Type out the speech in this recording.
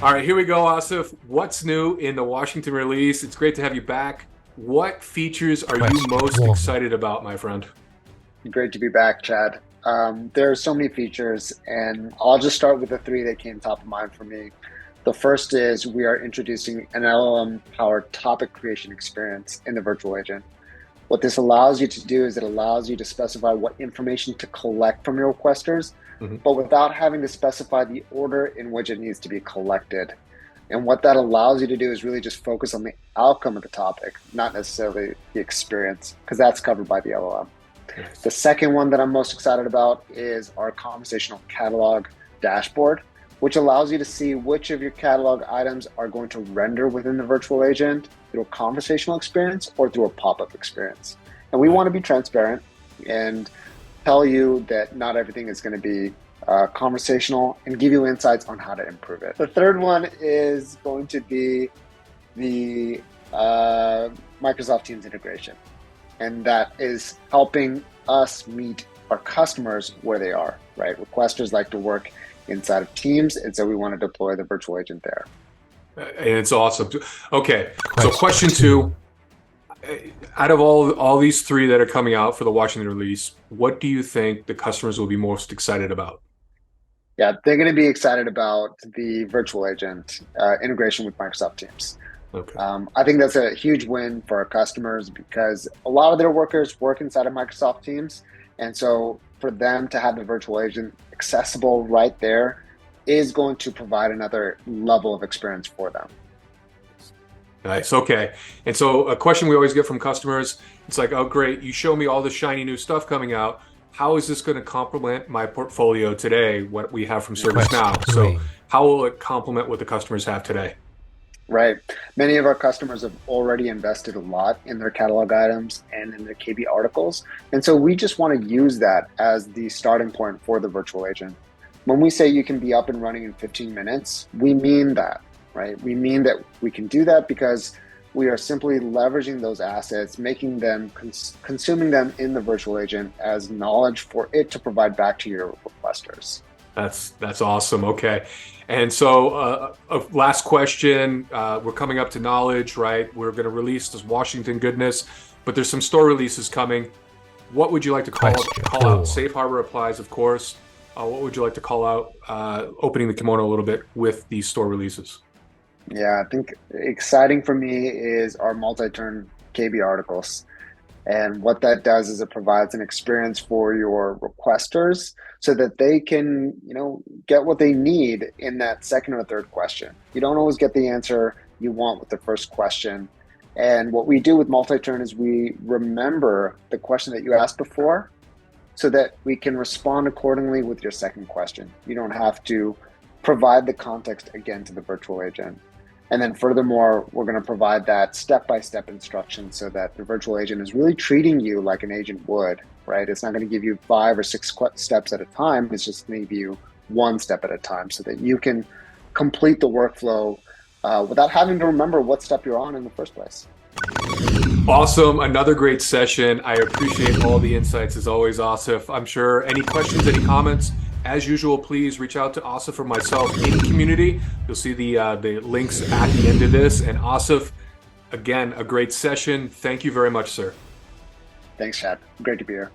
All right, here we go, Asif. What's new in the Washington release? It's great to have you back. What features are you most excited about, my friend? Great to be back, Chad. There are so many features, and I'll just start with the three that came top of mind for me. The first is we are introducing an LLM-powered topic creation experience in the virtual agent. What this allows you to do is it allows you to specify what information to collect from your requesters, but without having to specify the order in which it needs to be collected. And what that allows you to do is really just focus on the outcome of the topic, not necessarily the experience, because that's covered by the LLM. The second one that I'm most excited about is our conversational catalog dashboard, which allows you to see which of your catalog items are going to render within the virtual agent through a conversational experience or through a pop-up experience. And we want to be transparent and tell you that not everything is going to be conversational and give you insights on how to improve it. The third one is going to be the Microsoft Teams integration. And that is helping us meet our customers where they are, right? Requesters like to work inside of Teams, and so we want to deploy the virtual agent there. And it's awesome. Okay, so question two. Out of all these three that are coming out for the Washington release, what do you think the customers will be most excited about? Yeah, they're going to be excited about the virtual agent integration with Microsoft Teams. Okay. I think that's a huge win for our customers because a lot of their workers work inside of Microsoft Teams. And so for them to have the virtual agent accessible right there is going to provide another level of experience for them. Nice. Okay. And so a question we always get from customers, it's like, oh, great, you show me all the shiny new stuff coming out. How is this going to complement my portfolio today, what we have from ServiceNow? So how will it complement what the customers have today? Right. Many of our customers have already invested a lot in their catalog items and in their KB articles. And so we just want to use that as the starting point for the virtual agent. When we say you can be up and running in 15 minutes, we mean that, right? We mean that we can do that because we are simply leveraging those assets, making them, consuming them in the virtual agent as knowledge for it to provide back to your requesters. That's awesome. Okay. And so last question, we're coming up to knowledge, right? We're going to release this Washington goodness, but there's some store releases coming. What would you like to call out? Safe Harbor applies, of course. What would you like to call out, opening the kimono a little bit with these store releases? Yeah, I think exciting for me is our multi-turn KB articles. And what that does is it provides an experience for your requesters so that they can, get what they need in that second or third question. You don't always get the answer you want with the first question. And what we do with multi-turn is we remember the question that you asked before so that we can respond accordingly with your second question. You don't have to provide the context again to the virtual agent. And then furthermore, we're going to provide that step-by-step instruction so that the virtual agent is really treating you like an agent would, right? It's not going to give you 5 or 6 steps at a time. It's just going to give you 1 step at a time so that you can complete the workflow without having to remember what step you're on in the first place. Awesome. Another great session. I appreciate all the insights as always, Asif. I'm sure any questions, any comments, as usual, please reach out to Asif or myself in community. You'll see the links at the end of this. And Asif, again, a great session. Thank you very much, sir. Thanks, Chad. Great to be here.